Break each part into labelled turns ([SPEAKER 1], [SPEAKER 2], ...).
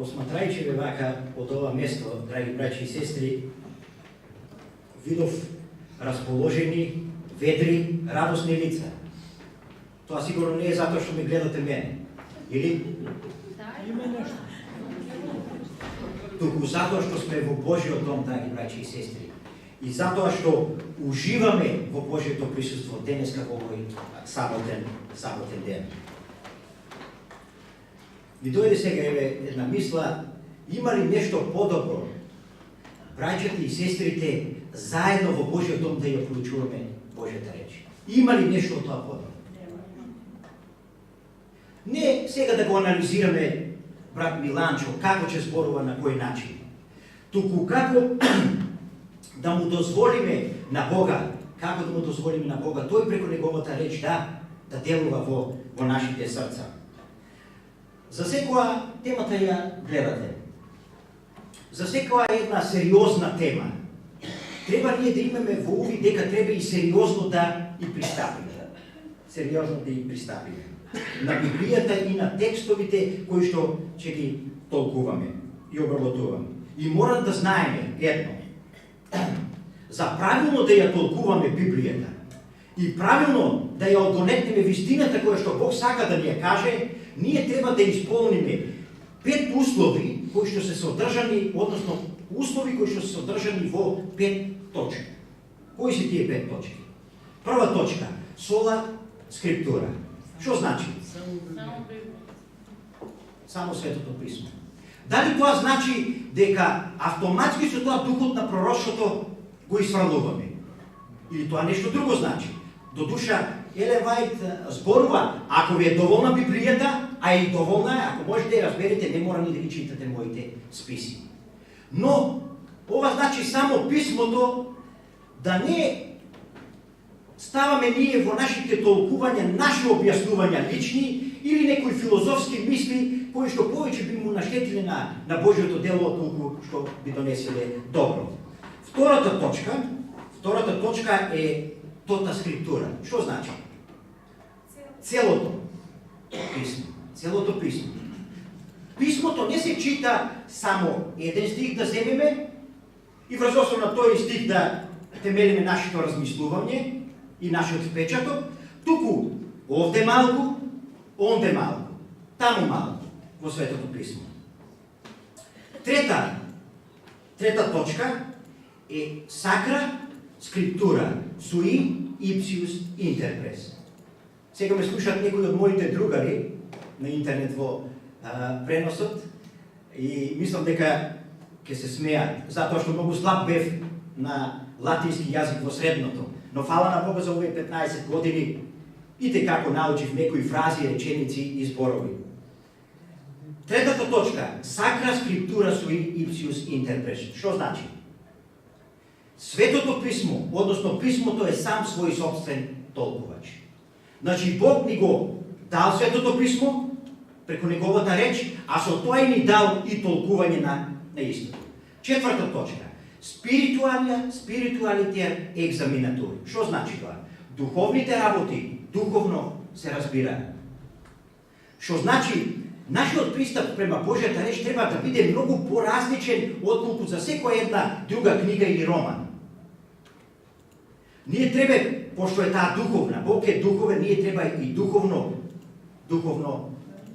[SPEAKER 1] Посматрајќи ве вака од ова место, драги браќи и сестри, видов расположени, ведри, радосни лица. Тоа сигурно не е затоа што ме гледате мене. Или?
[SPEAKER 2] Има нешто.
[SPEAKER 1] Туку затоа што сме во Божиот дом, драги браќи и сестри. И затоа што уживаме во Божиото присуство денеска во овој саботен ден. Ми дојде сега една мисла, има ли нешто подобро, браќата и сестрите, заедно во Божиот дом да ја проучуваме Божјата реч? Има ли нешто од тоа подобро? Не сега да го анализираме брат Миланчо, како ќе зборува на кој начин, туку како да му дозволиме на Бога, тој преку неговата реч да делува во нашите срца. За секоја темата ја гледате. За секоја една сериозна тема, треба ние да имаме во уви дека треба и сериозно да и пристапиме. На Библијата и на текстовите кои што ќе ги толкуваме и обработуваме. И мора да знаеме едно. За правилно да ја толкуваме Библијата и правилно да ја одгонетнеме вистината која што Бог сака да ни ја каже, ние треба да исполниме 5 услови кои што се содржани, односно услови кои што се содржани во 5 точки. Кои се тие 5 точки? Прва точка, сола скриптура. Што значи? Само Светото Писмо. Дали тоа значи дека автоматски со тоа духот на пророштвото го исфрлуваме? Или тоа нешто друго значи? Додуша, Елен Вајт зборува, ако ви е доволна Библијата, а и доволна е, ако можете да разберете, не мора ни да ги читате моите списи. Но, ова значи само писмото да не ставаме ние во нашите толкувања, наши објаснувања лични или некои филозофски мисли кои што повеќе би му наштетиле на Божјото дело толку што би донеселе добро. Втората точка е тота скриптура. Што значи? Целото писмо. Писмото не се чита само еден стих да земеме и врз основа на тој стих да темелиме нашето размислување и нашиот впечаток, туку овде малку, онде малку, таму малку во Светото Писмо. Трета точка е сакра скриптура, sui ipsius interpres. Сега ме слушат некои од моите другари на интернет во преносот и мислам дека ќе се смеат, затоа што многу слаб бев на латински јазик во средното. Но фала на Бога за овие 15 години и како научив некои фрази, реченици и зборови. Третата точка, сакра скриптура sui ipsius interpres. Што значи? Светото Писмо, односно Писмото е сам свој собствен толкувач. Значи Бог ни го дал Светото Писмо преку неговата реч, а со тоа и ни дал и толкување на истото. Четврта точка, спиритуалитер екзаминатур. Што значи тоа? Духовните работи духовно се разбираат. Што значи нашиот пристап према Божјата реч треба да биде многу поразличен отколку за секоја една друга книга или роман. Ние треба, пошто е таа духовна, Бог е духовен, ние треба и духовно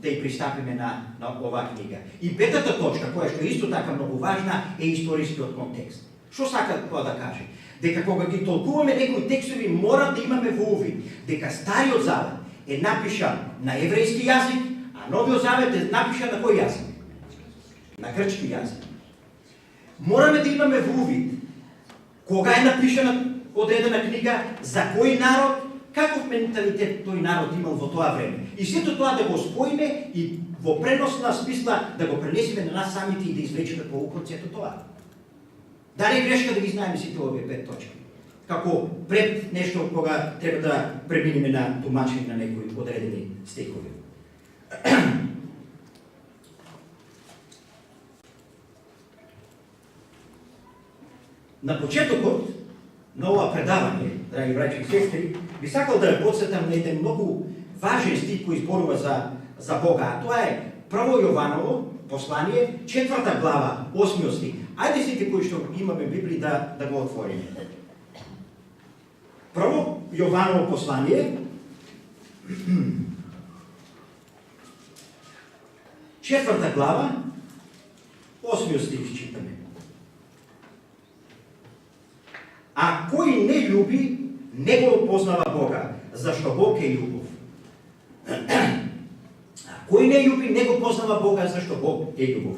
[SPEAKER 1] да ја пристапиме на оваа книга. И петата точка, која што е исто така многу важна, е историскиот контекст. Што сака тоа да каже? Дека кога ги толкуваме некои текстови, мора да имаме во увид дека Стариот Завет е напишан на еврејски јазик, а Новиот Завет е напишан на кој јазик? На грчки јазик. Мораме да имаме во увид кога е напишана одредена книга, за кој народ, каков менталитет тој народ имал во тоа време. И сето тоа да го споиме и во преносна смисла да го пренесеме на нас самите и да извлечеме поука од сето тоа. Дали е грешка да ги знаеме сите овие 5 точки? Како пред нешто кога треба да преминеме на тумачење на некои одредени стихови. На почетокот на ова предавање, драги браќи и сестри, би сакал да ја подсетам на еден многу важен стих кој зборува за Бога, а тоа е Прво Јованово, послание, 4 глава, 8 стих. Ајде сите кои што имаме Библија да го отвориме. Прво, Јованово послание, 4 глава, 8 стих читаме. А кој не љуби, не го познава Бога, зашто Бог е љубов. А кој не љуби, не го познава Бога, зашто Бог е љубов.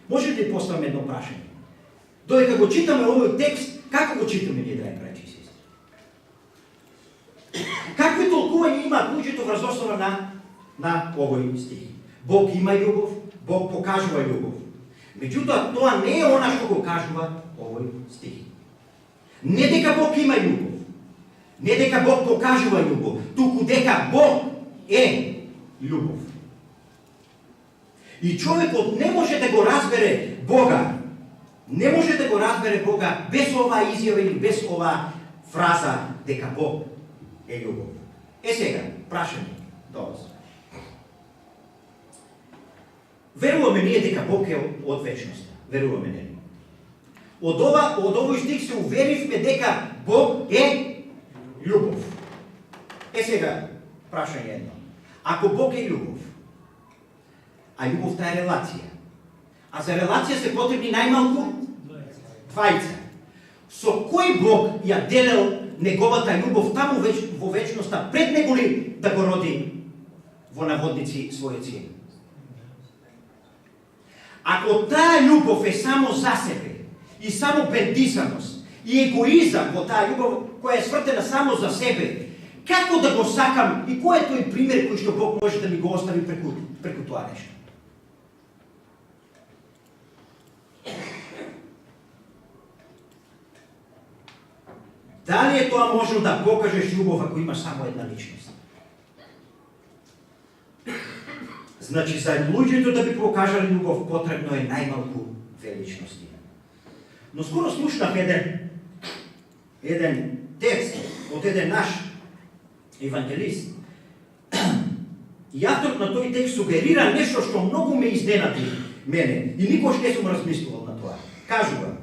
[SPEAKER 1] Може ли поставаме едно прашање? Додека го читаме овој текст, како го читаме ние, драги браќи и сестри? Какви толкувања имаат луѓето врз основа на овој стих? Бог има љубов, Бог покажува љубов. Меѓутоа, тоа не е она што го кажува овој стих. Не дека Бог има љубов, не дека Бог покажува љубов, туку дека Бог е љубов. И човекот не може да го разбере Бога, не може да го разбере Бога без оваа изјава или без оваа фраза дека Бог е љубов. Сега, прашање до вас. Веруваме ние дека Бог е од вечноста. Веруваме нели? Од овој стих се уверивме дека Бог е љубов. Сега, прашање едно. Ако Бог е љубов, а љубовта е релација, а за релација се потребни најмалку двајца. Со кој Бог ја делел неговата љубов таму во вечноста, пред него ли да го роди во наводници својот син? Ако таа љубов е само за себе и само бендисаност и егоизам во таа љубов која е свртена само за себе, како да го сакам и кој е тој пример кој што Бог може да ми го остави преку тоа нешто? Дали е тоа можно да покажеш љубов ако имаш само една личност? Значи, за луѓето да би покажали љубов, потребно е најмалку две личности. Но скоро слушнав еден текст од еден наш евангелист. И авторот на тој текст сугерира нешто што многу ме изненади мене и никош не сум размислувал на тоа. Кажува: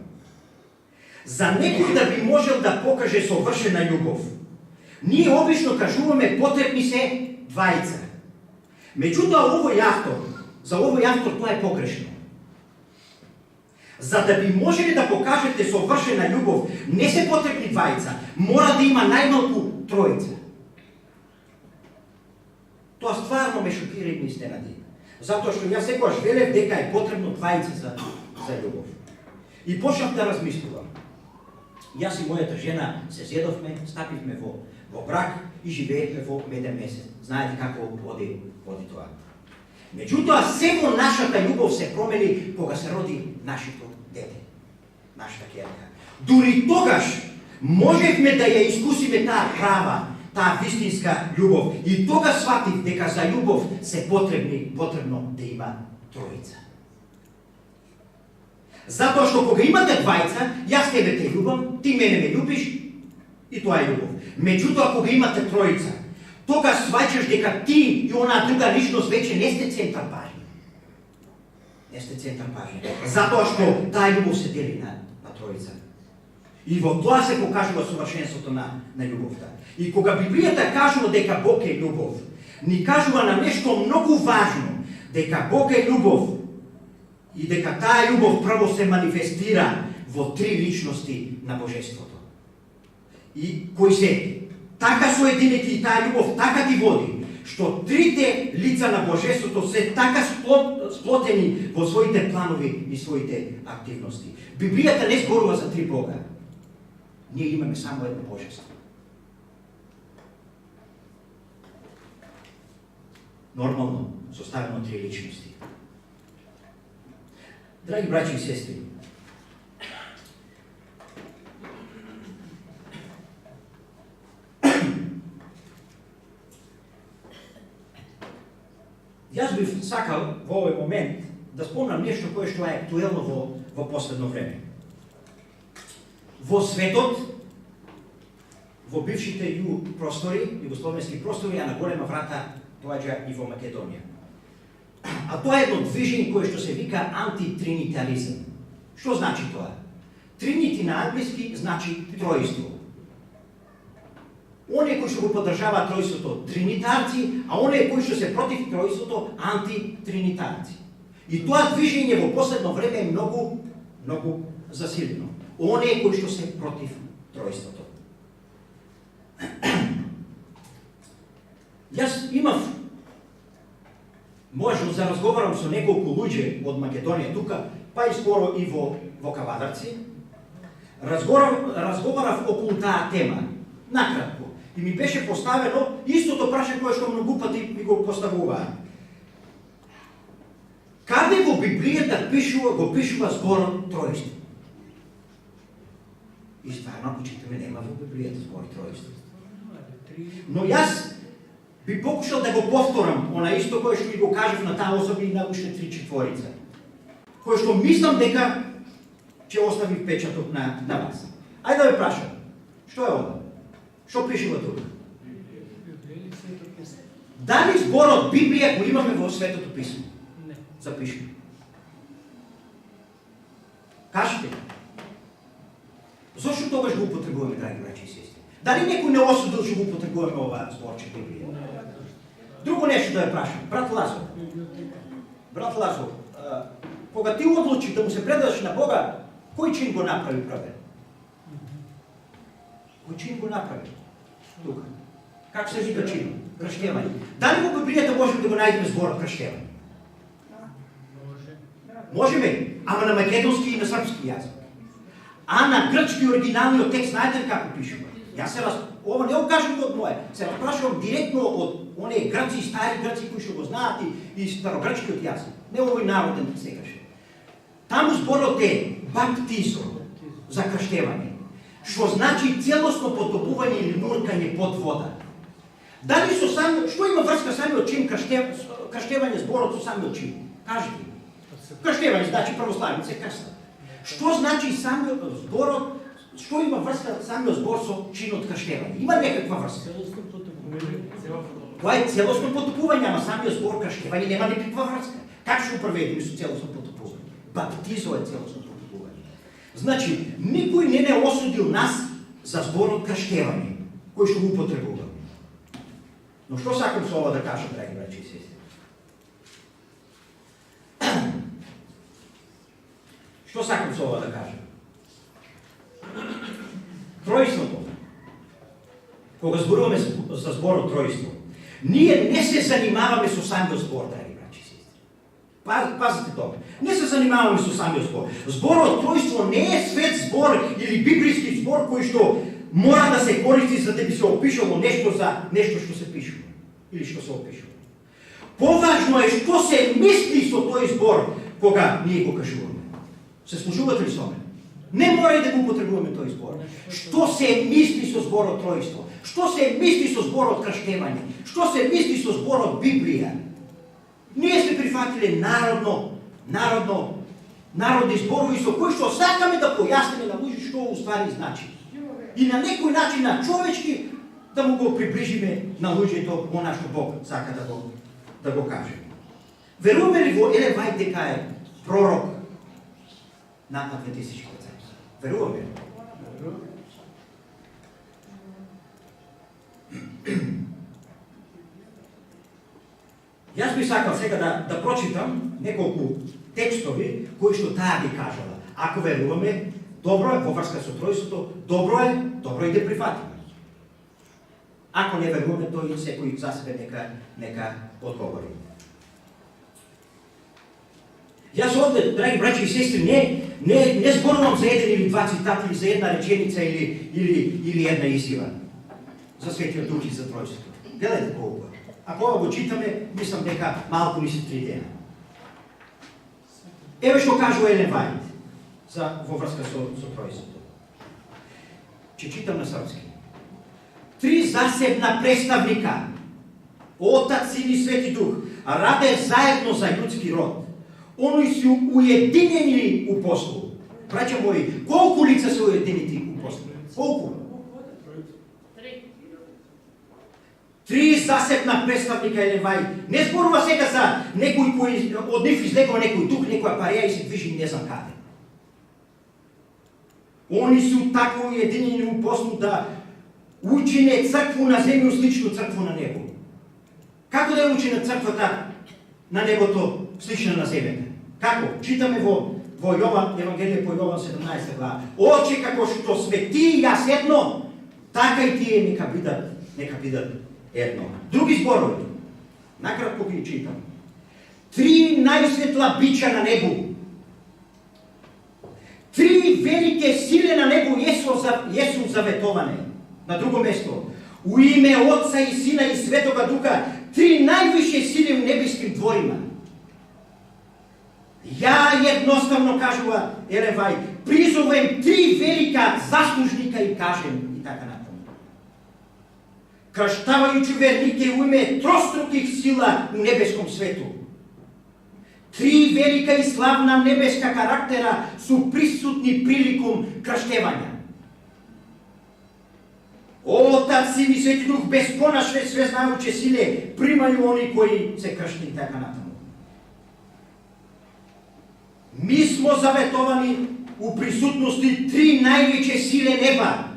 [SPEAKER 1] за некој да би можел да покаже совршена љубов, ние обично кажуваме потребни се двајца. Меѓутоа, за овој автор тоа е погрешно. За да би можели да покажете совршена љубов, не се потребни двајца, мора да има најмалку тројца. Тоа стварно ме шокира и ме изненади. Затоа што јас секогаш велев дека е потребно двајца за љубов. И почнав да размислувам. Јас и мојата жена се зедовме, стапивме во брак и живеевме во меден месец. Знаете како води тоа. Меѓутоа, се во нашата љубов се промени кога се роди нашето дете, нашата ќерка. Дури тогаш можевме да ја искусиме таа права, таа вистинска љубов. И тога сватив дека за љубов се потребно да има тројца. Затоа што кога имате двајца, јас тебе те љубам, ти мене ме љубиш и тоа е љубов. Меѓутоа, кога имате тројца, тога сваќаш дека ти и онаа друга личност веќе не сте центар пажња. Не сте центар пажња. Затоа што таа љубов се дели на тројца. И во тоа се покажува совршенството на љубовта. И кога Библијата кажува дека Бог е љубов, ни кажува на нешто многу важно, дека Бог е љубов и дека таа љубов прво се манифестира во три личности на Божеството. И кои се така соединети и таа љубов така ги води, што трите лица на Божеството се така сплотени во своите планови и своите активности. Библијата не зборува за три Бога. Ние имаме само едно Божество. Нормално, составено три личности. Драги браќи и сестри, јас бих сакал во овој момент да спомнам нешто кое што е актуелно во последно време. Во светот, во бившите ју-югословенски простори, а на голема врата доаѓа и во Македонија. А тоа е едно движење кое што се вика антитринитаризм. Што значи тоа? Тринити на англиски значи тројство. Оние кои што го поддржаваат тројството тринитарци, а оние кои што се против тројството антитринитарци. И тоа движење во последно време е многу засилено. Оние кои што се против тројството. Јас имав можност да разговарам со неколку луѓе од Македонија тука, па и скоро и во Кавадарци. Разговарав околу таа тема, накратко. И ми беше поставено истото прашање кое што многу пати ми го поставуваат. Каде во Библијата го пишува зборот тројство? И стварно, читаме, нема во Библијата збор тројство. Но јас би покушал да го повторам она исто кое што ви го кажав на таа особа и на уште 3-4, кое што мислам дека ќе остави впечаток на вас. Ајде да ве прашам, што е ова? Што пишува тука? Дали зборот Библија го имаме во Светото писмо?
[SPEAKER 2] Не.
[SPEAKER 1] Запиши. Кажете. Зошто тогаш го употребуваме, драги браќи и сестри? Дали некој не осудил што го употребуваме ова зборче Библија? Друго нешто да ја прашам. Брат Лазо, кога ти одлучи да му се предадеш на Бога, кој чин го направи правен? Кој чин го направи? Тука. Как се вика чин? Крштевање. Дали во Библијата можеме да го најдеме зборот крштевање? Можеме, ама на македонски и на српски јазик. А на грчки оригиналниот текст знаете ли како пишува? Јас ова не го кажам од моје, се прашувам директно од оние грци, стари грци кои што го знаат и старогрчкиот јазик. Не овој народен сегашен. Таму зборот е баптизо, за крштевање, што значи целосно потопување или нуркање под вода. Дали што има врска самиот чин крштевање зборот со самиот чин? Кажете. Крштевање значи православен се крста. Што значи самиот зборот, што има врска самиот збор со чинот крштевање? Има некаква врска? Тоа е целосно потопување, ама самиот збор крштевање нема никаква врска. Как што преведеме со целосно потопување? Баптизо е целосно потопување. Значи, никој не осудил нас за зборот крштевање, кој што го употребува. Но што сакам со ова да кажам, драги браќи и сестри? Што сакам со ова да кажам? Тројството. Кога зборуваме за зборот тројство, ние не се занимаваме со самиот збор, драги браќи и сестри. Пазите добро. Не се занимаваме со самиот збор. Зборот тројство не е свет збор или библиски збор кој што мора да се користи за да би се опишало нешто за нешто што се пишува или што се опишува. Поважно е што се мисли со тој збор кога ние го кажуваме. Се слушувате ли со мене? Не мора и да го употребуваме тој збор. Што се мисли со зборот тројство? Што се мисли со зборот крштевање? Што се мисли со зборот Библија? Ние сме прифатиле народни зборови со кои што сакаме да појасниме на луѓе што уствари значи. И на некој начин на човечки да му го приближиме на луѓето она што Бог сака да го каже. Веруваме ли во Елен Вајт дека е пророк на адвентистичката црква? Веруваме ли? Јас би сакал сега да прочитам неколку текстови кои што таа ги кажала. Ако веруваме, добро е во врска со тројството, добро е да прифатиме. Ако не веруваме, тој секој за себе нека одговори. Јас овде, драги браќи и сестри, не зборувам за еден или два цитати, или за една реченица или една изјава за Светиот Дух и за тројството. Гледайте колку. Ако ова го читаме, мислам дека малку ни се 3 дена. Еве што кажува Елен Вајт во врска со тројството. Че читам на српски. 3 засебна представника, Отац, Син и Свети Дух, раде заедно за људски род. Они се уединени у послу. Браќа мои, колку лица се уединети у послу? Колку? Три засебна представника Елен Не зборува сега за некој кој од нив излегува некој дух, некоја пареја и се движи не знам каде. Они су тако единени у посту да учине цркву на земја слично цркву на небо. Како да ја учине црквата на небото слична на земјата? Како? Читаме во Јован, Евангелие по Јован 17 глава. Очи како што сме ти и јас едно, така и тие нека бидат едно. Други зборови. Накратко ги читам. Три најсветла бича на небо. Три велике силе на небо јесу заветоване. На друго место. У име Отца и Сина и Светога Духа, три највише сили у небеским дворима. Ја едноставно кажува Елен Вајт, призовем три велика заслужника и кажем и така натаму. Крштавајуќи вернike у име троstrukih сила у небеском свету. Три велика и славна небеска карактера су присутни приликум крштевања. Отац, Син и Свети Дух бесконечне свезнајуче силе примају они кои се кршти и така натаму. Ми смо заветовани у присутности три највеќе силе неба.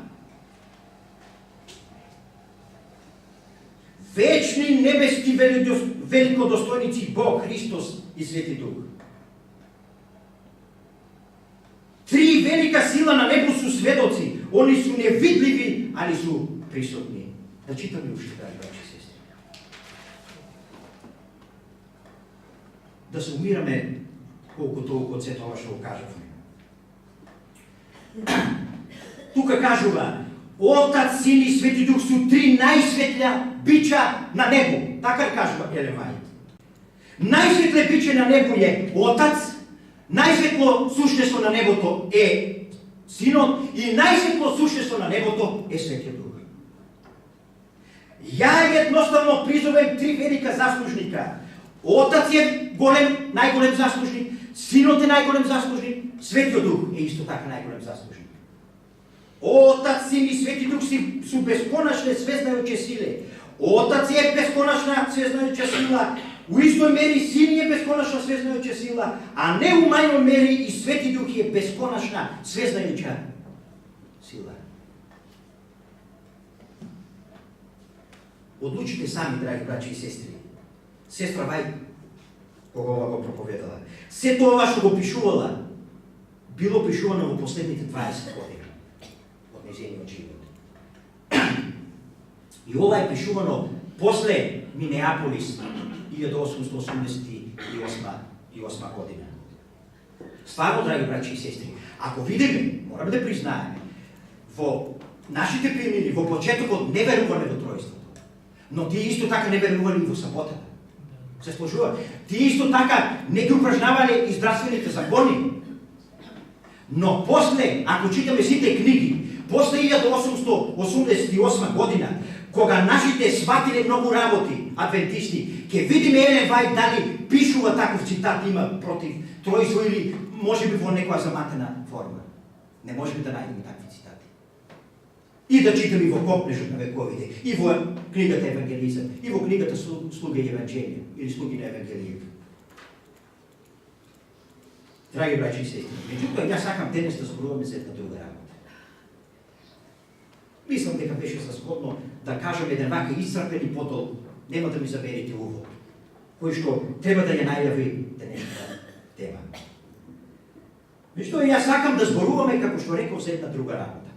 [SPEAKER 1] Вечни небески великодостојници Бог, Христос и Свети Дух. Три велика сила на небо су сведоци. Они су невидливи, али су присутни. Да читаме уште, драги браќи и сестри. Да се умираме колку толку од се тоа што го кажавме. Тука кажува, Отац, Син и Свети Дух су три најсветля бича на небо. Така кажува Елен Вајт. Најсветле биче на небо е Отац, најсветло суштество на небото е Синот и најсветло суштество на небото е Светиот Дух. Ја едноставно призовем три велика заслужника. Отац е голем, најголем заслужник, Синот е најголем заслужник, Светиот Дух е исто така најголем заслужник. Отац, Син и Свети Дух су бесконечне свезнајуче силе. Отац е бесконечна свезнајуча сила, у истој мери Син е бесконечна свезнајуча сила, а не у мајно мери и Свети Дух е бесконечна свезнајуча сила. Одлучите сами, драги браќи и сестри. Сестра Вајт, кога ова го проповедала. Сето ова што го пишувала, било пишувано во последните 20 години од нејзиниот живот. И ова е пишувано после Минеаполис 1888 година. Стварно, драги браќи и сестри, ако видиме, мораме да признаеме, во нашите пиенини во почетокот не верувале во тројството, но тие исто така не верувале и во саботата. Се сложува. Тие исто така не ги упражнавале и здравствените закони. Но после, ако читаме сите книги, после 1888 година, кога нашите сватиле многу работи, адвентисти, ќе видиме Елен Вајт дали пишува таков цитат има против тројство или можеби во некоја заматена форма. Не можеме да најдеме такви цитати. И да читаме во Копнежот на вековите, и во книгата Евангелизам, и во книгата Слуги Евангелија, или Слуги на Евангелијето. Драги браќи и сестри, меѓутоа јас сакам денес да зборуваме за една друга работа. Мислам дека беше засходно да кажам еден вака исцрпен подол, нема да ми заберете увод, кој што треба да ја најави денешната тема. Меѓутоа јас сакам да зборуваме, како што реков, за една друга работа.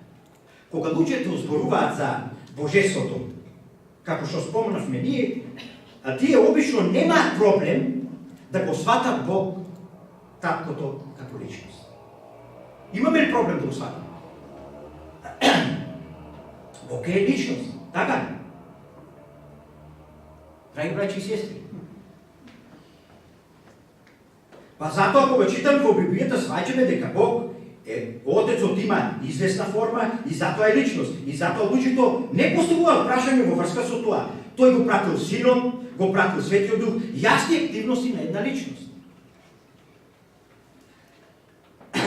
[SPEAKER 1] Кога луѓето зборуваат за Божеството, како што спомнавме ние, тие обично немаат проблем да го сватат Бог таткото како личност. Имаме ли проблем да го сватаме? Бог е личност, така? Драги браќи и сестри. Па затоа кога читам во Библијата сваќаме дека Бог Отецот има известна форма и затоа е личност. И затоа луѓето не поставуваат прашање во врска со тоа. Тој го пратил Синот, го пратил Светиот Дух, јасни активности на една личност.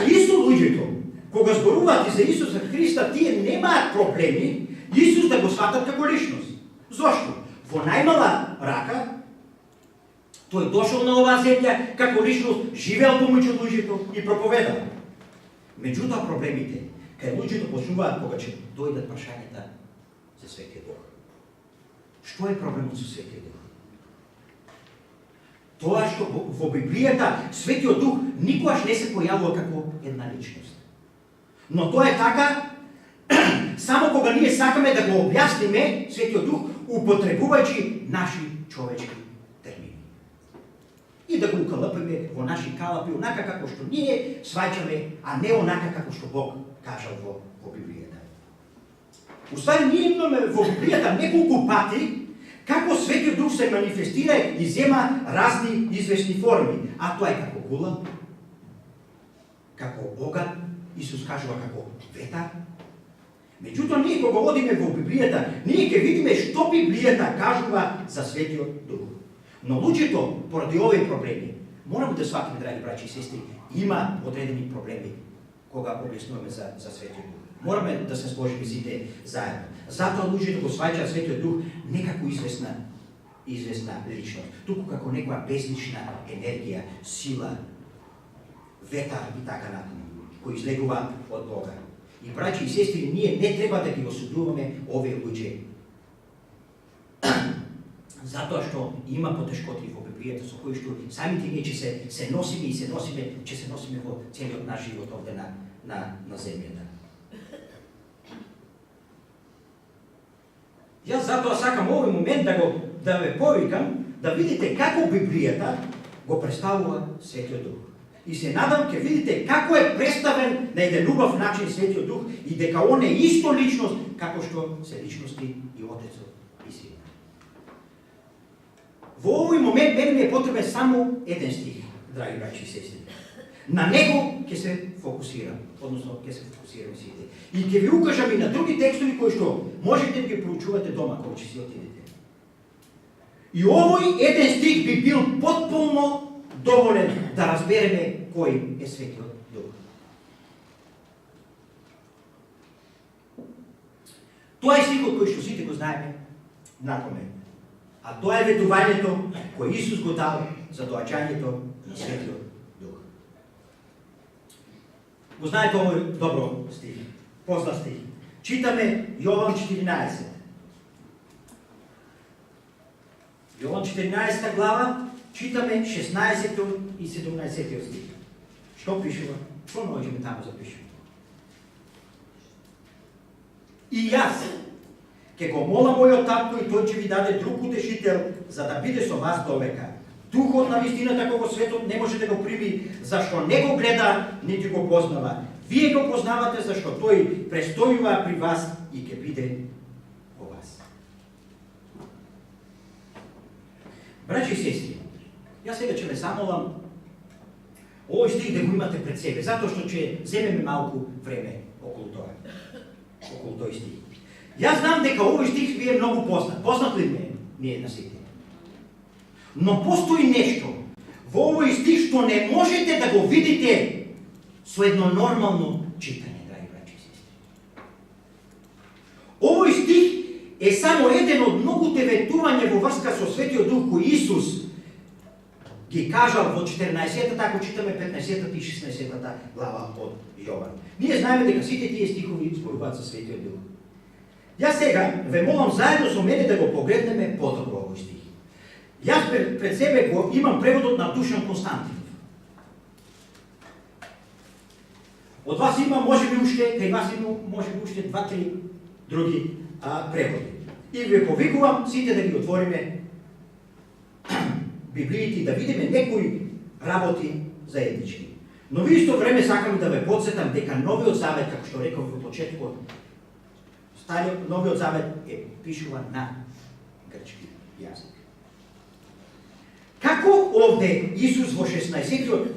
[SPEAKER 1] Исто луѓето, кога зборуваат и за Исуса Христа, тие немаат проблеми Исус да го сватат како личност. Зошто? во најмала рака, тој дошол на оваа земја како личност, живеел помеѓу луѓето и проповедал. Меѓутоа проблемите кај луѓето почнуваат кога ќе дојдат прашањата за Светиот Дух. Што е проблемот со Светиот Дух? Тоа што во Библијата Светиот Дух никогаш не се појавува како една личност. Но тоа е така само кога ние сакаме да го објасниме Светиот Дух употребувајќи наши човечки термини. И да го укалапиме во наши калапи онака како што ние сваќаме, а не онака како што Бог кажал во Библијата. Уствари ние имаме во Библијата неколку пати како Светиот Дух се манифестира и зема разни известни форми, а тоа е како гула, како оган, Исус кажува како ветар. Меѓутоа, ние кога одиме во Библијата, ние ќе видиме што Библијата кажува за Светиот Дух. Но луѓето, поради овие проблеми, морамо да сватиме, драги браќи и сестри, има одредени проблеми кога објаснуваме за Светиот Дух. Мораме да се сложиме сите заедно. Затоа луѓето го сваќаат Светиот Дух не како известна личност, туку како некоја безлична енергија, сила, ветар и така натаму, кој излегува од Бога. И браќи и сестри, ние не треба да ги осудуваме овие луѓе. Затоа што има потешкоти во Библијата со кои што самите ние ќе се носиме во целиот наш живот овде на земјата. Јас затоа сакам овој момент да ве повикам да видите како Библијата го представува Светиот Дух. И се надам ќе видите како е представен на еден убав начин Светиот Дух и дека он е исто личност како што се личности и Отецот и Синот. Во овој момент мене ми е потребен само еден стих, драги браќи и сестри. На него ќе се фокусирам, односно ќе се фокусирам сите. И ќе ви укажам и на други текстови кои што можете да ги проучувате дома кога ќе си отидете. И овој еден стих би бил потполно доволен да разбереме кој е Светиот Дух. Тоа е стихот кој што сите го знаеме напомет. А тоа е ветувањето кој Исус го дал за доаѓањето на Светиот Дух. Го знаете овој добро стих, познат стих. Читаме Јован 14. Јован 14 глава, читаме 16 и 17 стих. Што пишува? Што можеме таму запишеме? И јас ќе го молам мојот татко и тој ќе ви даде друг утешител за да биде со вас довека. Духот на вистината кога светот не може да го прими, зашто не го гледа, нити го познава. Вие го познавате зашто тој престојува при вас и ќе биде во вас. Браќи и сестри, јас сега ќе ве замолам овој стих да го имате пред себе, затоа што ќе земеме малку време околу тоа. Околу тој стих. Јас знам дека овој стих ви е многу познат. Познат ли ме ние на сите? Но постои нешто во овој стих што не можете да го видите со едно нормално читање, драги браќи и сестри. Овој стих е само еден од многуте ветувања во врска со Светиот Дух кој Исус ги кажал во 14-та, ако читаме 15-та и 16-та глава од Јован. Ние знаеме дека сите тие стихови зборуваат за Светиот Дух. Јас сега ве молам заедно со мене да го погледнеме подобро овој стих. Јас пред себе го имам преводот на Душан Константинов. Од вас има, може би уште, кај вас има, може би уште 2-3 други преводи. И ве повикувам сите да ги отвориме Библиите и да видиме некои работи заеднички. Но во исто време сакам да ве подсетам дека Новиот Завет, како што реков во почетокот, Новиот Завет е пишува на грчки јазик. Како овде Исус во 16-тиот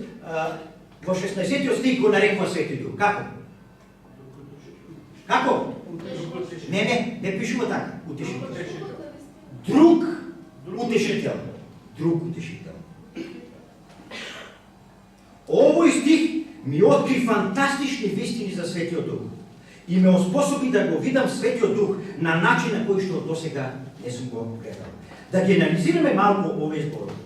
[SPEAKER 1] стих го нарекува Светиот Дух? Како? Како? Не пишува така. Утешител. Друг утешител. Друг утешител. Овој стих ми откри фантастични вистини за Светиот Дух. и ме оспособи да го видам Светиот Дух на начин на кој што досега не сум го гледал. Да ги анализираме малку овие зборови.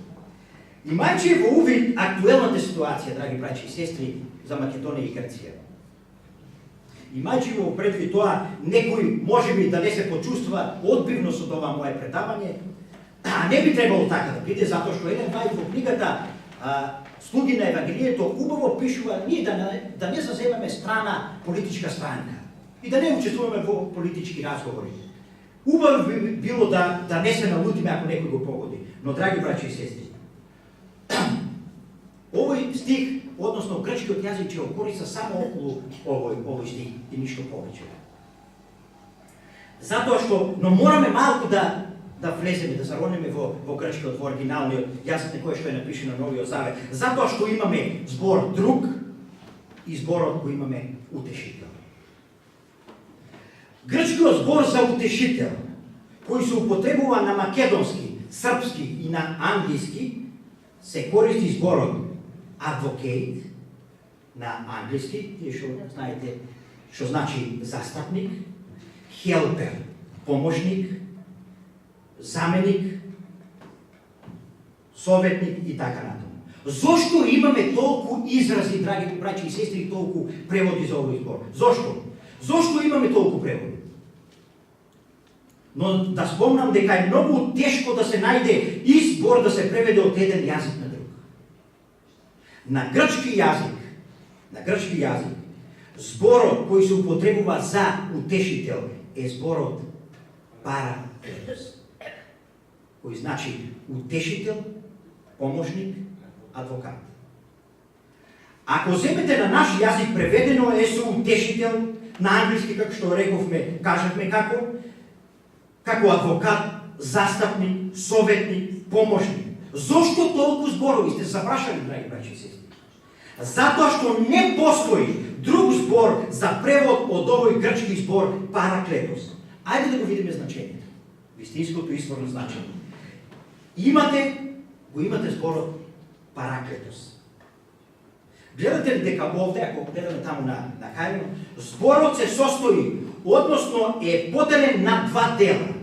[SPEAKER 1] Имајќи во увид актуелната ситуација, драги браќи и сестри, за Македонија и Грција. Имајќи во предвид тоа, некој можеби да не се почувствува одбивно со ова мое предавање, а не би требало така да биде, затоа што Елен Вајд во книгата Слуги на Евангелието убаво пишува ние да не заземаме страна политичка странка и да не учествуваме во политички разговори. Убаво би било да не се налутиме ако некој го погоди. Но, драги браќи и сестри, овој стих, односно грчкиот јазик ќе го користа само околу овој стих и ништо повеќе. Затоа што, но мораме малку да влеземе, да заронеме во грчкиот, во оригиналниот јазик на кој што е напишено на Новиот Завет. Затоа што имаме збор друг и зборот го имаме утешител. Грчкиот збор за утешител, кој се употребува на македонски, српски и на англиски, се користи зборот advocate на англиски, тие што знаете што значи застапник, helper, помошник, заменик, советник и така натаму. Зошто имаме толку изрази, драги браќи и сестри, толку преводи за овој збор? Зошто? Зошто имаме толку преводи? Но да спомнам дека е многу тешко да се најде и збор да се преведе од еден јазик на друг. На грчки јазик, зборот кој се употребува за утешител е зборот параклетос, кој значи утешител, помошник, адвокат. Ако земете на наш јазик преведено е со утешител, на англиски, како што рековме, кажавме како адвокат, застапник, советник, помошник. Зошто толку зборови? Сте се запрашали, драги браќи и сестри? Затоа што не постои друг збор за превод од овој грчки збор параклетос. Ајде да го видиме значењето. Вистинското изворно значење. Го имате зборот параклетос. Гледате дека овде, ако гледаме таму на Кајно, зборот се состои, односно е поделен на два дела.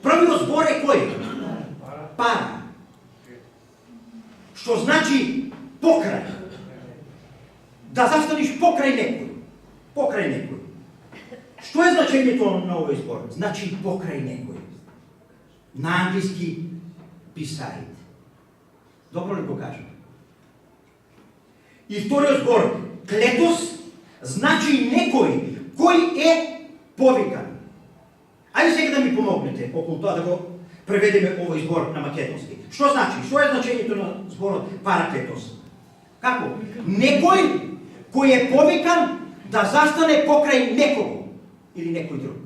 [SPEAKER 1] Првиот збор е кој? Пара. Што значи покрај. Да застаниш покрај некој. Што е значењето на овој збор? Значи покрај некој. На англиски beside. Добро ли го кажам? И вториот збор, клетос, значи некој кој е повикан. Ајде сега да ми помогнете околу тоа да го преведеме овој збор на македонски. Што значи? Што е значењето на зборот параклетос? Како? Некој кој е повикан да застане покрај некого или некој друг.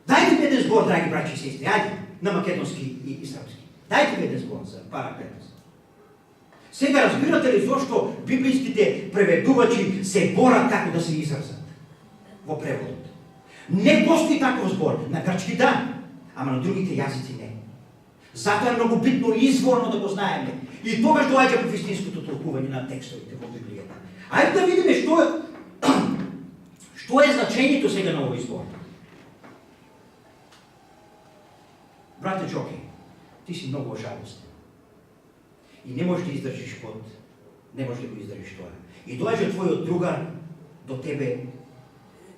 [SPEAKER 1] Дајте ми еден збор, драги браќи и сестри, ајде, на македонски и српски. Дајте ми еден збор за параклетос. Сега разбирате ли зошто библиските преведувачи се борат како да се изразат во преводот? Не постои таков збор, на грчки да, ама на другите јазици не. Затоа е многу битно изворно да го знаеме. И тогаш доаѓа по вистинското толкување на текстовите во Библијата. Ајде да видиме што е значењето сега на овој збор. Брате Джоки, ти си многу жалостен. И не можеш да издржиш не можеш да го издржиш тоа. И доаѓа твојот другар до тебе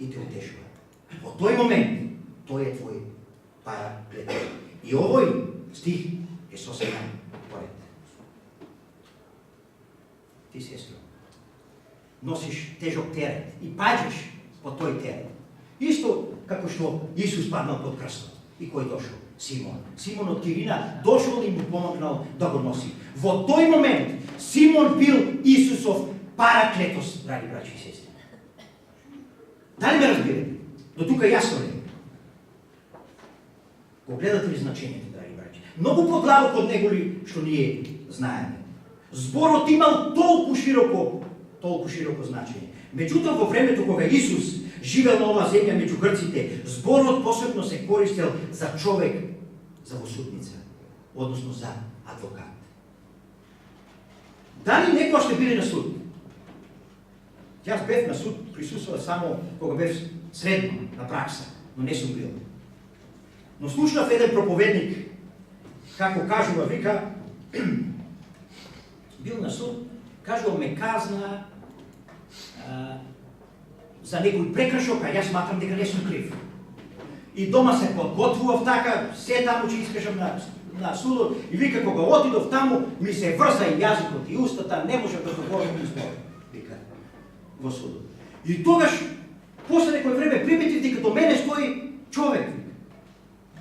[SPEAKER 1] и те утешува. Во тој момент, тој е твој параклетос. И овој стих е сосема поред. Ти, сестро, носиш тежок терет и паѓаш по тој терет. Исто како што Исус паднал под крстот. И кој дошол? Симон. Симон од Кирина дошол и му помогнал да го носи. Во тој момент Симон бил Исусов параклетос, драги браќи и сестри. Дали ме разбирате? До тука јасно ли? Го гледате ли значењето, драги браќи? Многу подлабоко од него ли што ние знаеме. Зборот имал толку широко значење. Меѓутоа во времето кога Исус живел на оваа земја меѓу грците, зборот посебно се користел за човек, за восудница, односно за адвокат. Дали некоја ще биде на суд? Јас бев на суд, присуствував само кога бев средно на пракса, но не сум бил. Но слушнав еден проповедник, како кажува, вика, бил на суд, кажува, ме казна за некој прекршок, а јас сматрам дека не сум крив. И дома се подготвував така, се таму ќе искажам на судот, и вика, кога отидов таму, ми се врза и јазикот и устата, не можев да договорам избор, вика, во судот. И тогаш, после некој време, приметив дека до мене стои човек, вика.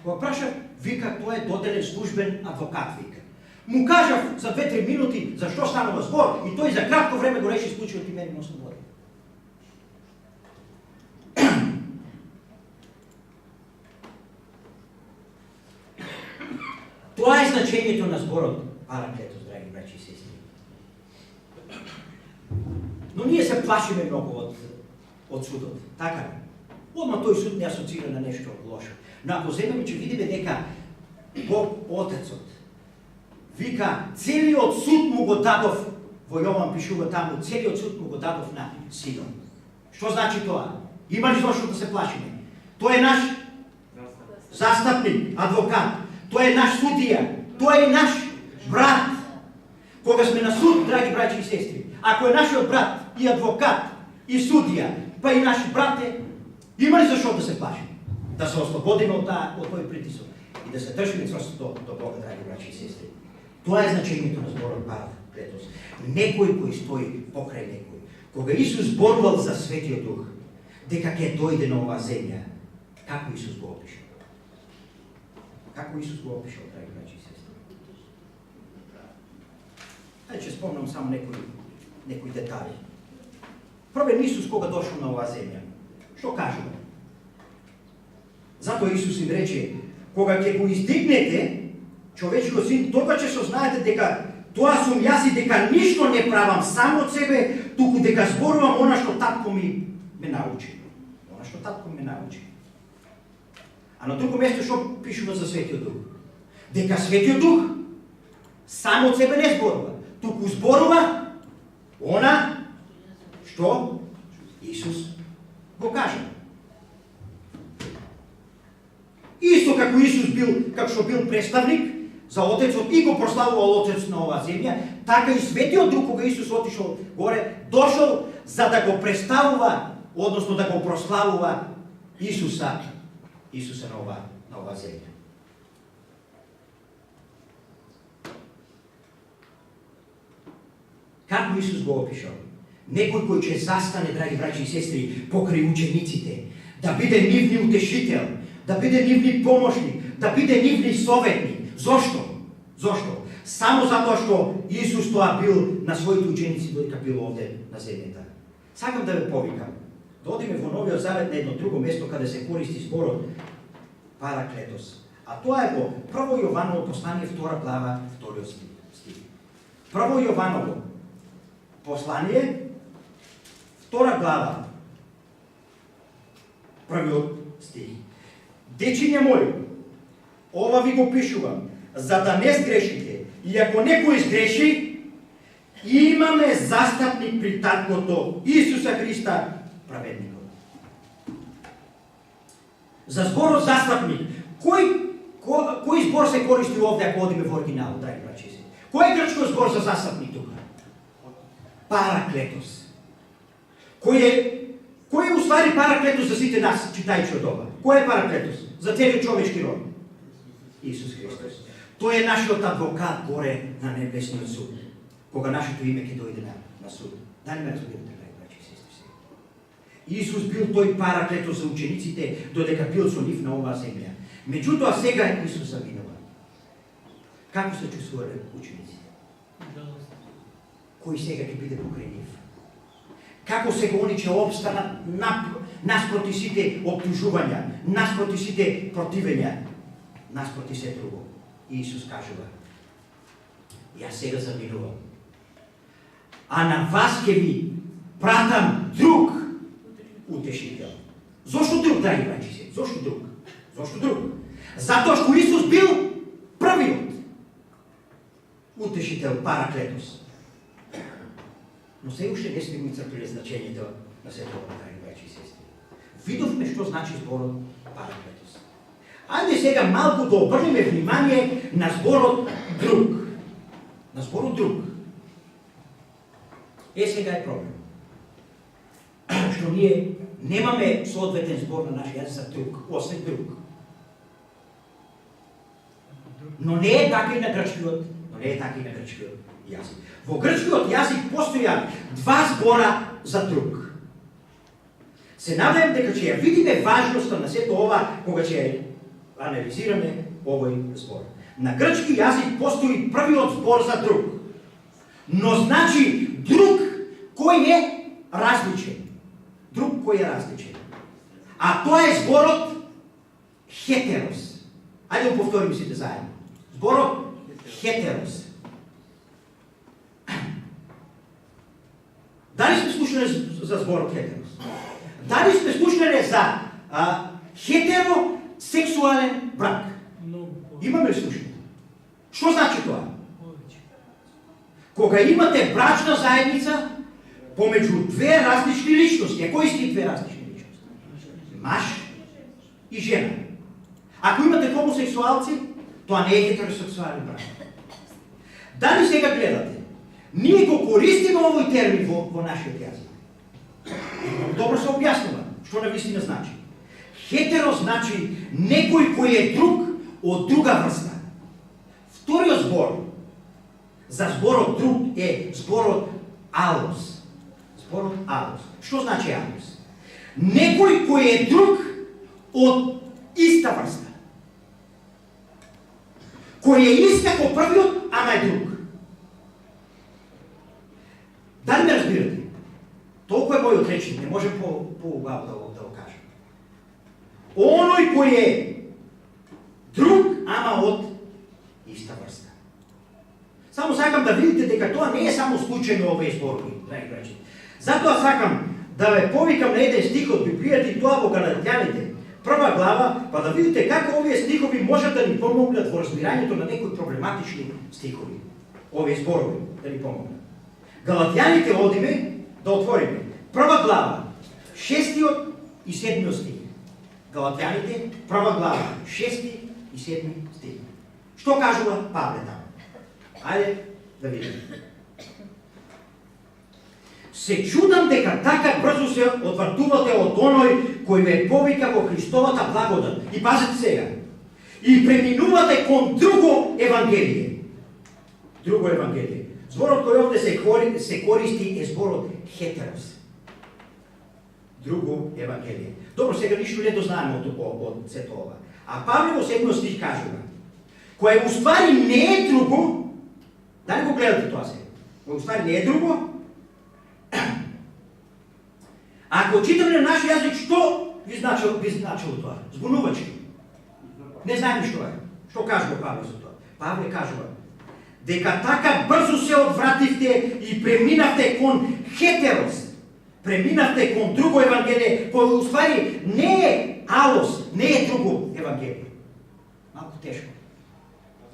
[SPEAKER 1] Кога прашав, вика, тој е доделен службен адвокат, вика. Му кажав за 2-3 минути зашто станува збор, и тој за кратко време го реши случајот и мене ме ослободи. Тоа е значењето на зборот Параклетос, драги браќи и сестри. Но ние се плашиме многу од судот, така ли? Одма тој суд не асоцира на нешто лошо. Но ако земеме, ќе видиме дека Бог Отецот вика, целиот суд му го дадов, во Јован пишува таму, целиот суд му го дадов на Синот. Што значи тоа? Има ли зошто да се плашиме? Тој е наш застапник, адвокат. Тој е наш судија, тој е наш брат. Кога сме на суд, драги браќи и сестри, ако е нашиот брат и адвокат и судија, па и наш брат е, има ли зашто да се плашиме? Да се ослободиме од тој притисок и да се држиме цврсто до Бога, драги браќи и сестри. Тоа е значењето на зборот Параклетос. Некој кој стои покрај некој. Кога Исус зборувал за Светиот Дух, дека ќе дојде на оваа земја, како Исус го опишал? Како Исус го опишал, драги браќи и сестри? Ќе спомнам само некои детали. Првен Исус кога дошол на оваа земја, што кажува? Затоа Исус им рече, кога ќе го издигнете човечкиот син, тога ќе сознаете дека тоа сум јас и дека ништо не правам само од себе, туку дека зборувам она што татко ми ме научи. Она што татко ме научи. А на друго место што пишува за Светиот Дух? Дека Светиот Дух само од себе не зборува, туку зборува она што Исус го кажа. Исто како Исус бил, како што бил представник за Отецот и го прославувал Отец на оваа земја, така и Светиот Дух, кога Исус отишол горе, дошол за да го представува, односно да го прославува Исуса на оваа земја. Како Исус го опишал? Некој кој ќе застане, драги браќи и сестри, покрај учениците, да биде нивни утешител, да биде нивни помошник, да биде нивни советник. Зошто? Зошто? Само затоа што Исус тоа бил на своите ученици додека бил овде на земјата. Сакам да ве повикам. Да одиме во Новиот Завет на едно друго место каде се користи зборот Параклетос. А тоа е во Прво Јованово послание 2 глава 2 стих. Прво Јованово послание 2 глава 1 стих. Дечиња мои, ова ви го пишувам, за да не сгрешите. И ако некој сгреши, имаме застапник при таткото Исуса Христа, праведникот. За зборот застапник, кој збор се користи овде ако одиме во оригиналот, драги браќи и сестри? Кој е грчко збор за застапник тука? Параклетос. Кој е уствари Параклетос за сите нас, читајќи од ова? Кој е Параклетос? За целиот човечки род? Исус Христос. Тој е нашиот адвокат горе на небесниот суд, кога нашето име ќе дојде на суд. Дали ме разбирате, драги браќи и сестри? Исус бил тој Параклетос за учениците, додека бил со нив на оваа земја. Меѓутоа сега Исус заминува. Како се чувствувале учениците? Кој сега ќе биде покрај нив? Како сега они ќе обстанат наспроти сите оптужувања, наспроти сите противења, наспроти се друго? И Исус кажува, јас сега заминувам, а на вас ќе ви пратам друг утешител. Зошто друг, драги браќи се? Зошто друг? Зошто друг? Затоа што Исус бил првиот утешител, Параклетос. Но се уште не сме го исцрпиле значењето на сето ова, драги браќи и сестри. Видовме што значи зборот параклетос. Ајде сега малку да обрнеме внимание на зборот друг. На зборот друг. Сега е проблем. Што ние немаме соодветен збор на нашиот јазик за друг, освен друг. Но не е така и на грчкиот, јазик. Во грчкиот јазик постојат два збора за друг. Се надевам дека ќе ја видиме важноста на сето ова кога ќе анализираме овој збор. На грчки јазик постои првиот збор за друг. Но значи друг кој е различен. Друг кој е различен. А тоа е зборот хетерос. Ајде да повторим сите заедно. Зборот хетерос. Дали сме слушнале за зборот хетерос? Дали сме слушнале за хетеросексуален брак? Имаме ли слушнали? Што значи тоа? Кога имате брачна заедница помеѓу две различни личности. А кои сте две различни личности? Маж и жена. Ако имате хомосексуалци, тоа не е хетеросексуален брак. Дали сега гледате? Ние го користиме овој термин во нашиот јазик. Добро се објаснува што навистина значи. Хетеро значи некој кој е друг од друга врста. Вториот збор за зборот друг е зборот алос. Зборот алос. Што значи алос? Некој кој е друг од иста врста. Кој е ист како првиот, ама е друг. Дали ме разбирате? Толку е мојот речник, не можем по-убаво да го кажем. Оној кој е друг, ама од иста врста. Само сакам да видите дека тоа не е само случајно овие зборови, драги браќи. Затоа сакам да ве повикам на еден стих од Библијата и тоа во Галатјаните, прва глава, па да видите како овие стихови можат да ни помогнат во разбирањето на некои проблематични стихови. Овие зборови да ни помогнат. Галатјаните одиме да отвориме. Прва глава, 6 и 7 стих. Галатјаните, прва глава, 6 и 7 стих. Што кажува Павле таму? Ајде да видиме. Се чудам дека така брзо се одвратувате од оној кој ве повика во Христовата благодат. И пазете сега. И преминувате кон друго евангелие. Друго евангелие. Зборот кој овде се користи е зборот хетерос. Друго евангелие. Добро, сега ништо не дознаеме од сето ова. А Павле во 7 стих кажува, кој уствари не е друго, дали го гледате тоа сега? Кој уствари не е друго, ако читаме на наш јазик, што би значило тоа? Збунувачки. Не знаеме што е. Што кажува Павле за тоа? Павле кажува дека така брзо се одвративте и преминавте кон хетерос. Преминавте кон друго евангелие, кој уствари не е алос, не е друго евангелие. Малку тешко.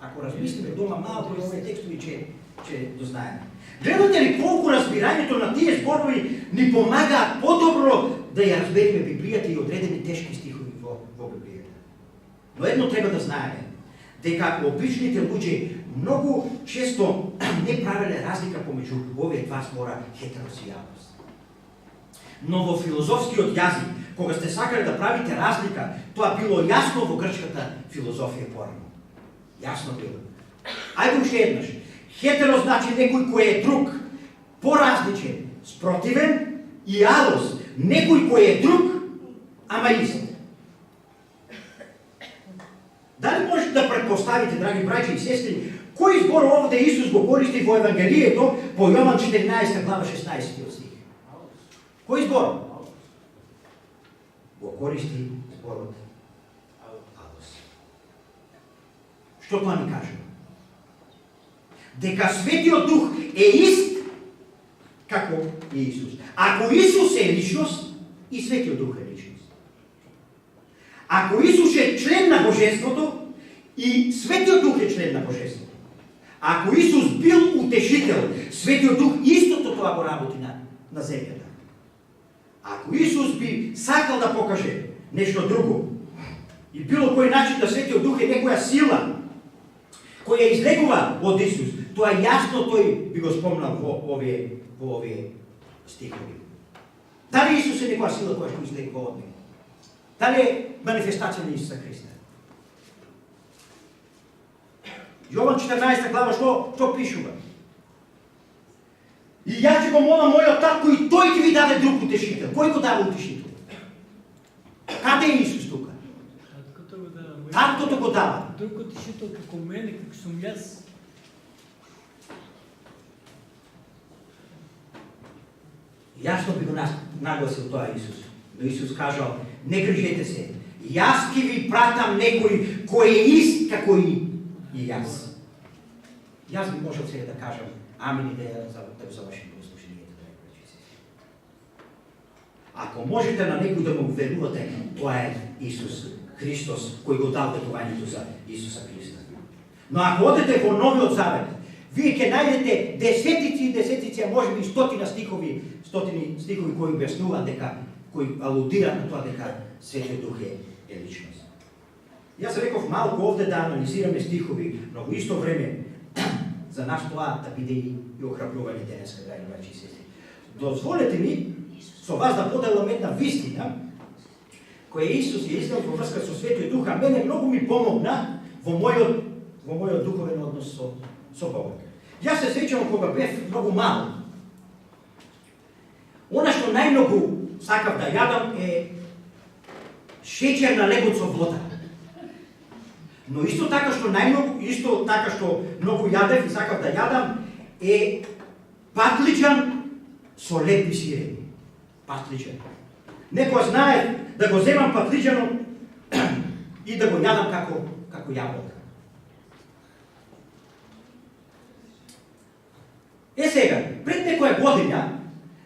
[SPEAKER 1] Ако размислиме дома малку и овие текстови ќе дознаеме. Гледате ли колку разбирањето на тие зборови ни помагаат подобро да ја разбереме Библијата и одредени тешки стихови во Библијата. Но едно треба да знаеме, дека обичните луѓе многу често не правеле разлика помеѓу овие два збора хетерос и алос. Но во филозофскиот јазик, кога сте сакале да правите разлика, тоа било јасно во грчката филозофија порано. Јасно било. Ајде уште еднаш. Хетерос значи некој кој е друг, поразличен, спротивен, и алос, некој кој е друг, ама ист. Дали можете да предпоставите, драги браќи и сестри, кој збор овде Исус го користи во Евангелието по Јован 14 глава 16 стих? Кој збор? Го користи зборот алос. Што тоа ни кажува? Дека Светиот Дух е ист како и Исус. Ако Исус е личност, и Светиот Дух е личност. Ако Исус е член на Божеството, и Светиот Дух е член на Божеството. Ако Исус бил утешител, Светиот Дух истото тоа го работи на земјата. Ако Исус би сакал да покаже нешто друго, и било кој начин да Светиот Дух е некоја сила која излегува од Исус, тоа јасно тој би го спомнал во овие стихови. Дали Исус е некоја сила која што излегува од него? Дали е манифестација на Исуса Христа? Јован 14 глава што пишува? И јас ќе го молам мојот татко и тој ќе ви даде друг утешител. Кој го дава утешител? Каде е Исус тука? Таткото го дава.
[SPEAKER 2] Друг утешител како мене, како сум јас.
[SPEAKER 1] Јасно би го нагласил тоа Исус. Но Исус кажал, не грижете се. Јас ќе ви пратам некој кој е ист како и јас. Јас би можел сега да кажам амин и да го завршим послушанието, драги браќи и сестри. Ако можете на некој да му верувате, тоа е Исус Христос, кој го дал ветувањето за Исуса Христа. Но ако одете во Новиот Завет, вие ќе најдете десетици и десетици, а може би стотини стихови кои објаснуваат дека, кои алудираат на тоа дека Светиот Дух е личност. Јас реков малку овде да анализираме стихови, но во исто време за нас тоа да биде и охрабрување денеска, драги браќи и сестри. Дозволете ми со вас да поделам една вистина која Исус е издал во врска со Светиот Дух, а мене многу ми помогна во мојот духовен однос со Бога. Јас се сеќавам кога бев многу мал. Она што најмногу сакав да јадам е шеќер на лебот со вода. Но исто така што многу јадев и сакав да јадам е патлиџан со леб и сирење. Патлиџан. Некој знае да го земам патлиџанот и да го јадам како јаболка. Сега, пред некоја година,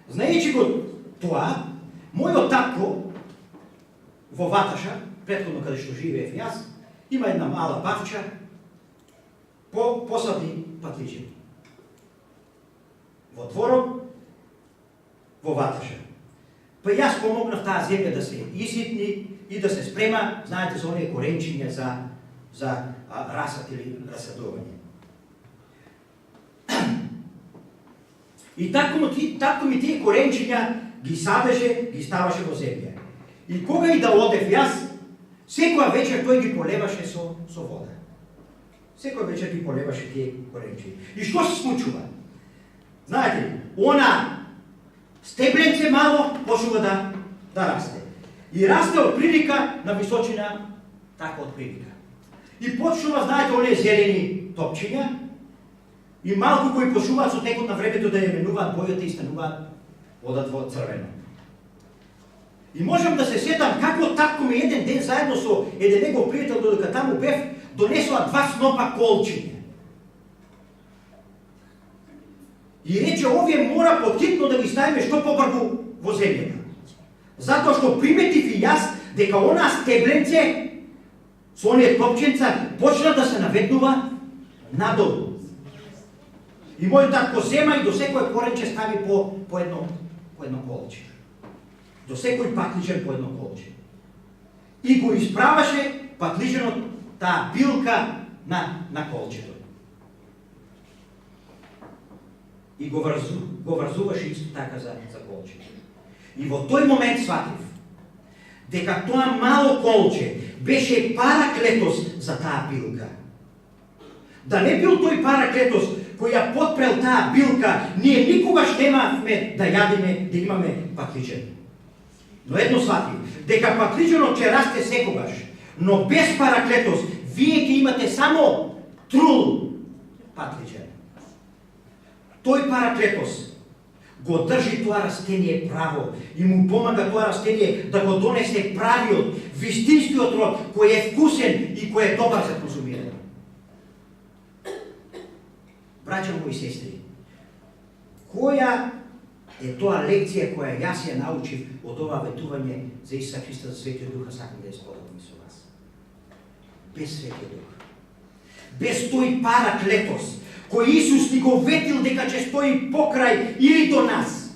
[SPEAKER 1] знаејќи го тоа, мојот татко во Ваташа, претходно каде што живеев јас, има една мала бавча, посади патлиџани. Во дворот, во Ваташа. Па јас помогнав таа земја да се иситни и да се спрема, знаете, за оние коренчиња за расад или расадување. И татко ми тие коренчиња ги садеше, ги ставаше во земја. И кога и да одев јас, секоја вечер тој ги полеваше со вода. Секоја вечер ги полеваше тие коренчиња. И што се случува? Знаете, она стебленце мало почнува да расте. И расте од прилика на височина, така од прилика. И почнува, знаете, оние зелени топчиња, и малку кои почнуваат со текот на времето да ја менуваат бојата и стануваат одат во црвено. И можам да се сетам како татко ми еден ден заедно со еден негов пријател, додека таму бев, донесоа 2 снопа колчиња. И рече, овие мора поттикно да ги ставиме што побрзо во земјата. Затоа што приметив и јас дека она стебленце со оние топченца почна да се наведнува надолу. И мојот татко зема и до секој коренче стави по едно колче. До секој патлиџан по едно колче. И го исправаше патлиџанот, таа билка на колчето. И го врзуваше исто така за колчето. И во тој момент сватив дека тоа мало колче беше параклетос за таа билка. Да не бил тој параклетос кој ја потпрел таа билка, ние никогаш немавме да јадиме, да имаме патлиџан. Но едно сватив, дека патлиџанот ќе расте секогаш, но без параклетос, вие ќе имате само трул патлиџан. Тој параклетос го држи тоа растение право и му помага тоа растение да го донесе правиот, вистинскиот род, кој е вкусен и кој е добар за конзумирање. Браќа мои сестри, која е тоа лекција која јас ја научив од ова ветување за Исуса Христа за Светиот Дух, сакам да ја споделам со вас. Без Светиот Дух, без тој параклетос, кој Исус ни го ветил дека ќе стои покрај или до нас.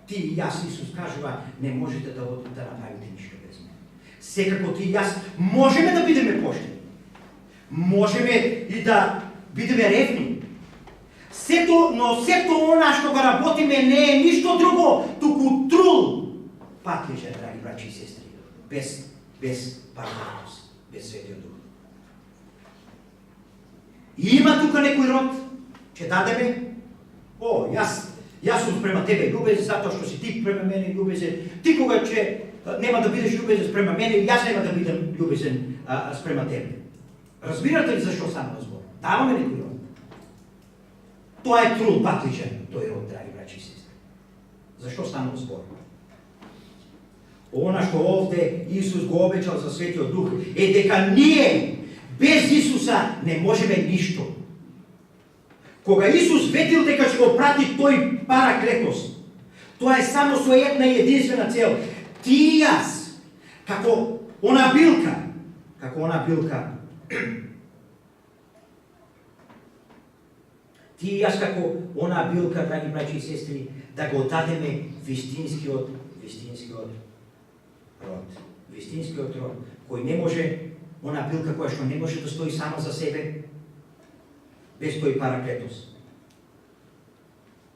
[SPEAKER 1] Ти и јас, Исус кажува, не можете да направите ништо без мене. Секако ти и јас можеме да бидеме поштени. Можеме и да бидеме ревни. Но сето она што го работиме не е ништо друго, туку трул патлиже, драги браќи и сестри, без парадокс, без Светиот Дух. И има тука некој род, ќе дадеме, јас сум према тебе љубезен, затоа што си ти према мене љубезен, ти кога ќе нема да бидеш љубезен спрема мене, јас нема да бидам љубезен спрема тебе. Разбирате ли зашто станува збор? Даваме некој род. Тоа е трул патличен, тој род, драги браќи и сестри. Зашто станува збор? Она што овде Исус го обечал за Светиот Дух е дека ние без Исуса не можеме ништо. Кога Исус ветил дека ќе го прати тој параклетос, тоа е само со една и единствена цел. Ти и јас, како она билка, ти и јас како она билка, драги браќи и сестри, да го дадеме вистинскиот род, кој не може, она билка која што не може да стои сама за себе, без тој параклетос.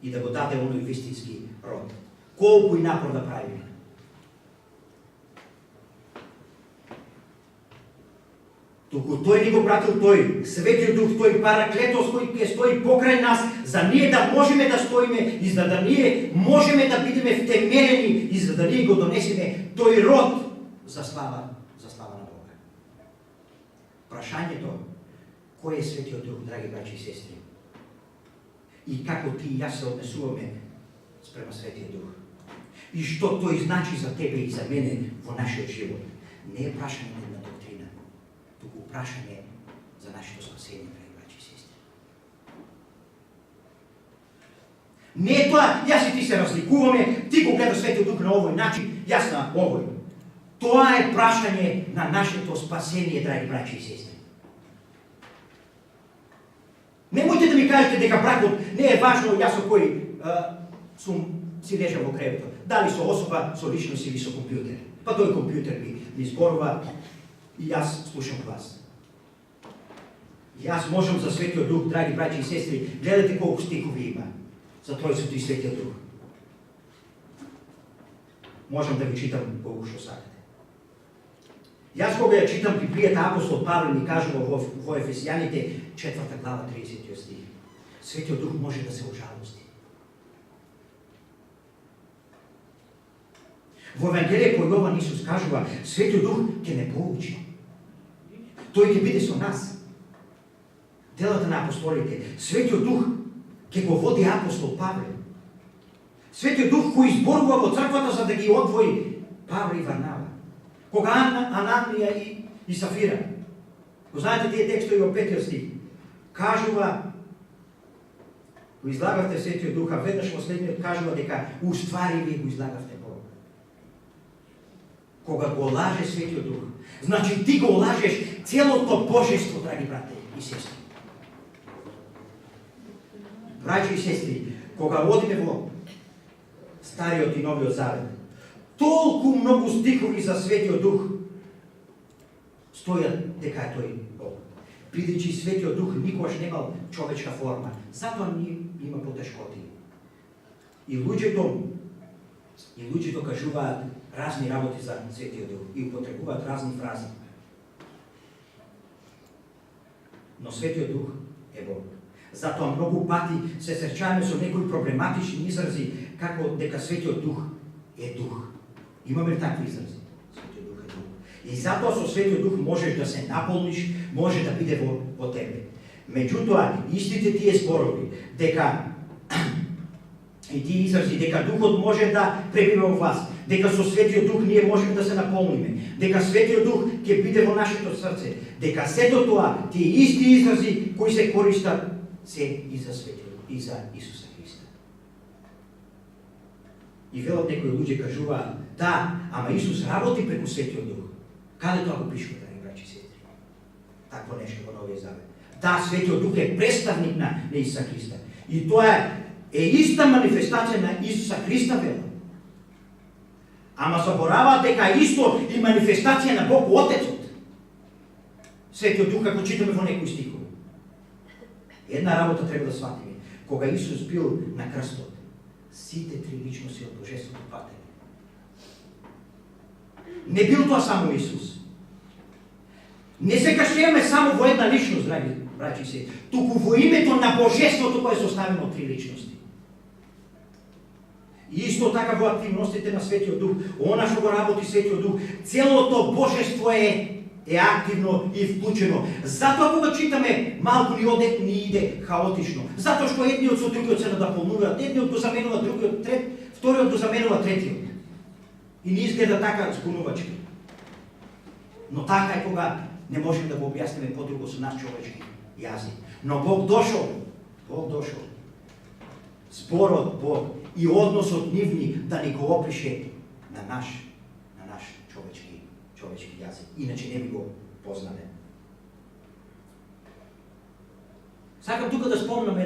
[SPEAKER 1] И да го даде оној вистински род. Колку и напор да правиме. Туку тој ни го пратил тој, Светиот Дух, тој параклетос кој ќе стои покрај нас, за ние да можеме да стоиме и за да ние можеме да бидеме втемелени и за да ние го донесеме тој род за слава на Бога. Прашањето, кој е Светиот Дух, драги браќи и сестри? И како ти и јас се однесуваме спрема Светиот Дух? И што тој значи за тебе и за мене во нашиот живот? Не е прашање на доктрина, туку прашање за нашето спасение, драги браќи и сестри. Не е тоа, јас и ти се разликуваме, ти го гледаш Светиот Дух на овој начин, јас на овој. Тоа е прашање на нашето спасение, драги браќи и сестри. Немојте да ми кажете дека бракот не е важно, јас со кој си лежам во креветот. Дали со особа, со личност или со компјутер. Па тој компјутер ми зборува и јас слушам глас. Јас можам за Светиот Дух, драги браќи и сестри, гледате колку стихови има за Тројцето и Светиот Дух. Можам да ви читам колку што сакате. Јас кога ја читам Библијата, апостол Павле ни кажува во Ефесијаните 4 глава 30 стих. Светиот Дух може да се ожалости. Во Евангелие по Јован Исус кажува, Светиот Дух ќе не поучи. Тој ќе биде со нас. Делата на апостолите. Светиот Дух ќе го води апостол Павле. Светиот Дух кој изборува во црквата за да ги одвои Павле и Варнава. Кога Ананија и Сафира, го знаете тие текстови во 5 стих, кажува, го излагавте Светиот Духа, веднаш во следниот кажува дека уствари вие го излагавте Бог. Кога го лаже Светиот Дух, значи ти го лажеш целото божество, драги брате и сестри. Браќи и сестри, кога одиме во Стариот и Новиот Завет, толку многу стихови за Светиот Дух стојат дека е тој Бог. Бидејќи Светиот Дух никогаш немал човечка форма, затоа ни има потешкоти. И луѓето кажуваат разни работи за Светиот Дух и употребуваат разни фрази. Но Светиот Дух е Бог. Затоа многу пати се среќаваме со некои проблематични изрази како дека Светиот Дух е Дух. Имаме ли такви изрази? Светиот Дух е Дух. И затоа со Светиот Дух можеш да се наполниш, може да биде во тебе. Меѓутоа, истите тие зборови, дека и тие изрази, дека Духот може да пребива во вас, дека со Светиот Дух ние можеме да се наполниме, дека Светиот Дух ќе биде во нашето срце, дека сето тоа, тие исти изрази кои се користат, се и за Светиот Дух, и за Исуса Христа. И велат некои луѓе кажуваат, да, ама Исус работи преку Светиот Дух. Каде тоа го пишува, драги браќи и сестри? Такво нешто во Новиот Завет. Да, Светиот Дух е представник на Исуса Христа. И тоа е иста манифестација на Исуса Христа, вела. Ама забораваат дека исто и манифестација на Бог Отецот. Светиот Дух, како читаме во некои стихови. Една работа треба да сватиме. Кога Исус бил на крстот, сите три личности од Божеството пателе. Не бил тоа само Исус. Не се кашеме само во една личност, драги браќи се, туку во името на Божеството кое е составено од три личности. И исто така во активностите на Светиот Дух, она што го работи Светиот Дух, целото Божество е активно и вклучено. Затоа кога читаме, малку ни иде хаотично. Затоа што едниот со другиот се надополнуваат, едниот го заменува другиот, вториот го заменува третиот. И ни изгледа така збунувачки. Но така е кога не можем да го објасниме подруго со наш човечки јазик. Но Бог дошол, зборот Бог и односот нивни да ни го опише на наш човечки јазик. Иначе не би го познаме. Сакам тука да спомнам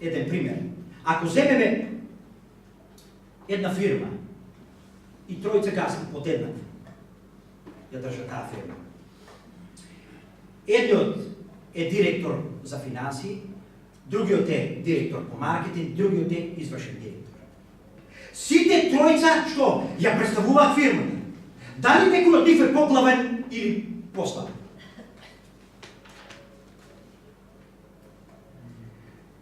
[SPEAKER 1] еден пример. Ако земеме една фирма и тројца гази од едната ја држа таа фирма. Едниот е директор за финансии, другиот е директор по маркетинг, другиот е извршен директор. Сите тројца што ја представуваат фирмата. Дали некој од нив е поглавен или послабен?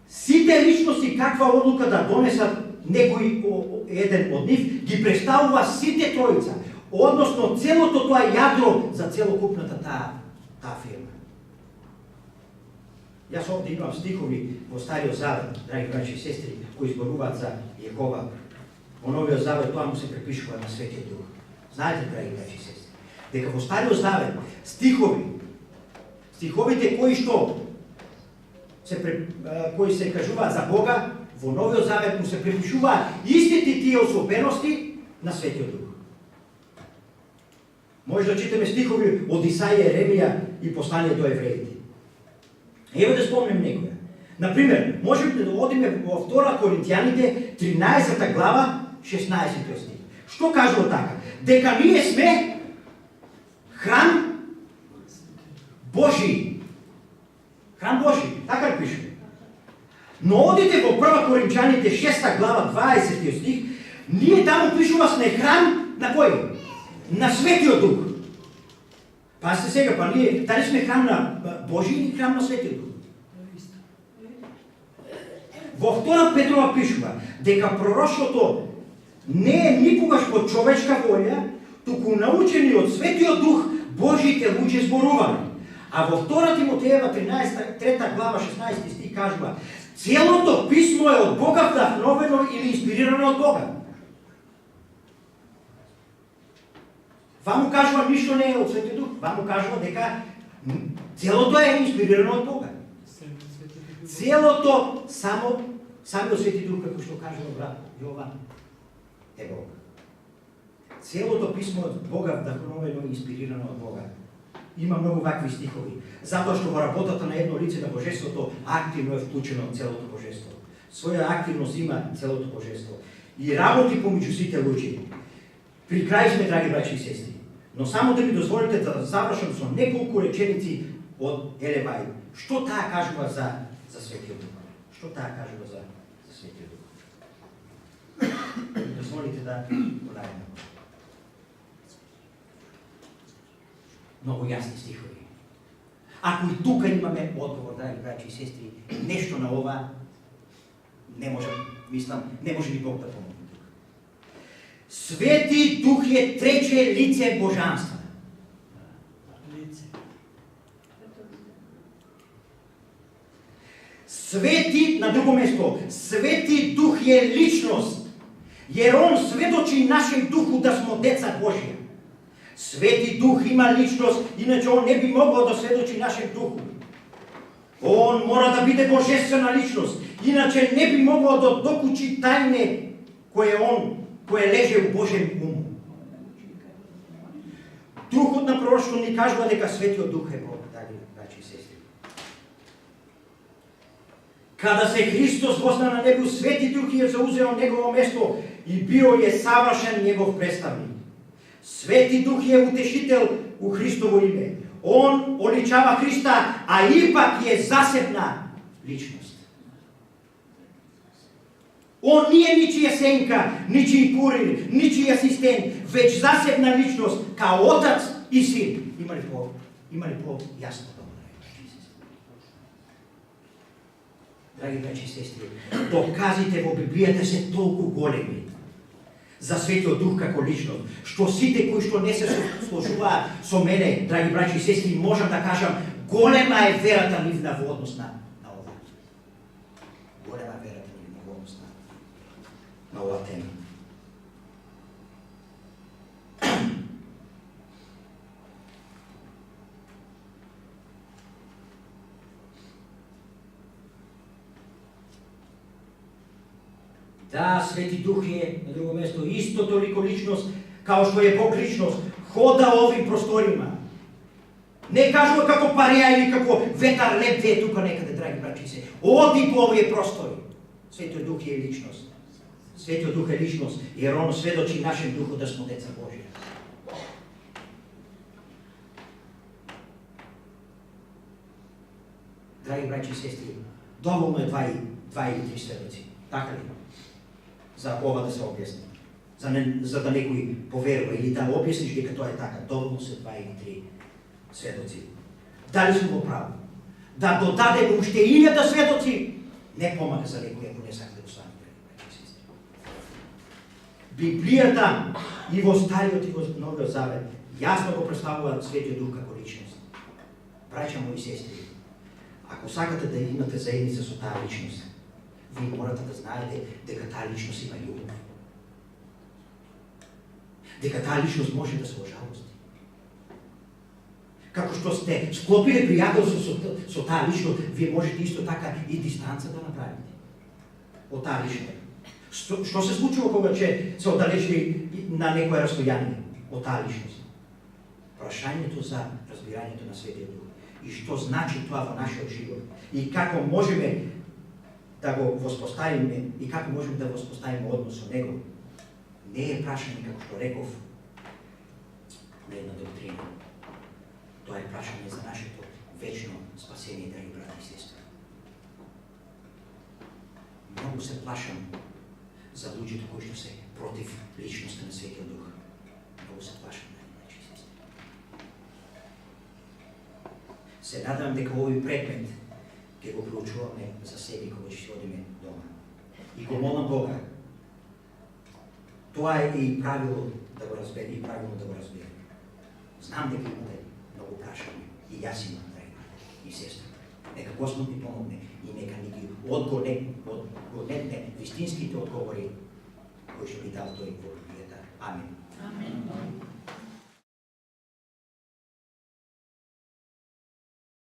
[SPEAKER 1] Сите личности каква одлука да донесат некој еден од нив ги представува сите тројца, односно целото тоа јадро за целокупната таа фирма. Јас овде имам стихови во Стариот Завет, драги браќи и сестри, кои зборуваат за Јехова. Во Новиот Завет тоа му се препишува на Светиот Дух. Знаете, драги браќи и сестри, дека во Стариот Завет стиховите кои се кажуваат за Бога, во Новиот Завет му се препишуваат истите тие особености на Светиот Дух. Може да читаме стихови од Исаија, Еремија и послание до евреите. Ево да спомнем некоја. Например, можеме да одиме во 2 Коринтијаните, 13 глава, 16 стих. Што кажува така? Дека ние сме храм Божи. Храм Божи, така пише. Но одите во 1 Коринтијаните, 6 глава, 20 стих, ние таму пишува сме храм на кој? На Светиот Дух. Пазите сега, ние дали сме храм на Божи или храм на Светиот Дух? Во 2 Петрова пишува дека пророштвото не е никогаш по човечка волја, туку научени од Светиот Дух Божите луѓе зборувани. А во 2 Тимотеева 3 глава 16 стих кажува: целото писмо е од Бога вдахновено или инспирирано од Бога. Ваму кажува ништо не е од Светиот Дух, ваму кажува дека целото е инспирирано од Бога. Целото самиот Свети Дух, како што кажува брат Јован, е Бог. Целото писмо од Бога вдахновено и инспирирано од Бога. Има многу вакви стихови, затоа што во работата на едно лице на Божеството активно е вклучено целото Божество. Своја активност има целото Божество и работи помеѓу сите луѓе. При крај сме, драги браќи и сестри, но само да ми дозволите да завршам со неколку реченици од Елен Вајд. Што таа кажува за Светиот Дух? Што таа кажува за Светиот Дух? Дозволите да понаведам. Многу јасни стихови. Ако и тука имаме одговор, драги браќи и сестри, нешто на ова не може, мислам, не може ни Бог да помогне тука. Свети Дух е трече лице божанство. Свети, на друго место, Свети Дух е личност, jer он сведочи нашем духу да смо деца Божија. Свети Дух има личност, иначе он не би могол да сведочи нашем духу. Он мора да биде божествена личност, иначе не би могол да докучи тајне кое леже у Божем ум. Духот на пророштво ни кажува дека Светиот Дух е Бог, драги браќи и сестри. Када се Христос возна на небо, Свети Дух е заузел негово место и био е савршен негов представник. Свети Дух е утешител у Христово име. Он оличава Христа, а ипак е засебна личност. Он не е ничија сенка, ничиј курир, ничиј асистент, веќе засебна личност, као Отац и Син. Има ли по-јасно тоа? Драги браќи и сестри, доказите во Библијата се толку големи за Светиот Дух како личност, што сите кои што не се сложуваат со мене, драги браќи и сестри, можам да кажам, голема е верата нивна во однос на ова. Голема е верата нивна во однос на ова тема. Да, Свети Дух е на друго место исто толико личност, као што е Бог личност, хода овим просторима. Не кажува како пареја или како ветар лепте тука некаде, драги браќи се. Оди по овие простори. Светиот Дух е личност. Светиот Дух е личност, jer он сведочи нашем духу да смо деца Божија. Драги браќи и сестри, доволно е два или три сведоци. Така ли? За ова да се објасни. За да некој поверува или да објасниш дека тоа е така. Доволно се два или три сведоци. Дали сме во право? Да додадеме уште 1000 сведоци, не помага за некој ако не сака да го свани. Библијата и во Стариот и во Новиот Завет јасно го представува Светиот Дух како личност. Браќа мои сестри, ако сакате да имате заедница со таа личност, вие морате да знаете дека таа личност има љубов. Дека таа личност може да се ожалости. Како што сте склопиле пријателство со таа личност, вие можете исто така и дистанца да направите од таа личност. Што се случува кога че се оддалечили на некое растојание од таа личност? Прашањето за разбирањето на Светиот Дух и што значи тоа во нашиот живот и како можеме да го воспоставиме и како можеме да воспоставиме однос со него, не е прашање, како што реков, на една доктрина. Тоа е прашање за нашето вечно спасение, драги брати и сестри. Многу се плашам за луѓето кои што се против личноста на Светиот Дух. Многу се плашам, драги брати и сестри. Се надам дека овој предмет ќе го проучуваме за себе кога ќе одиме дома. И го молам Бога. Тоа е и правило да го разбере, и правилно да го разбере. Знам дека имате многу прашања и јас имам, драги брати и сестри. Нека Господ ни помогне и нека ни ги одгонетне вистинските одговори кои што ги дал тој во Библијата. Амин.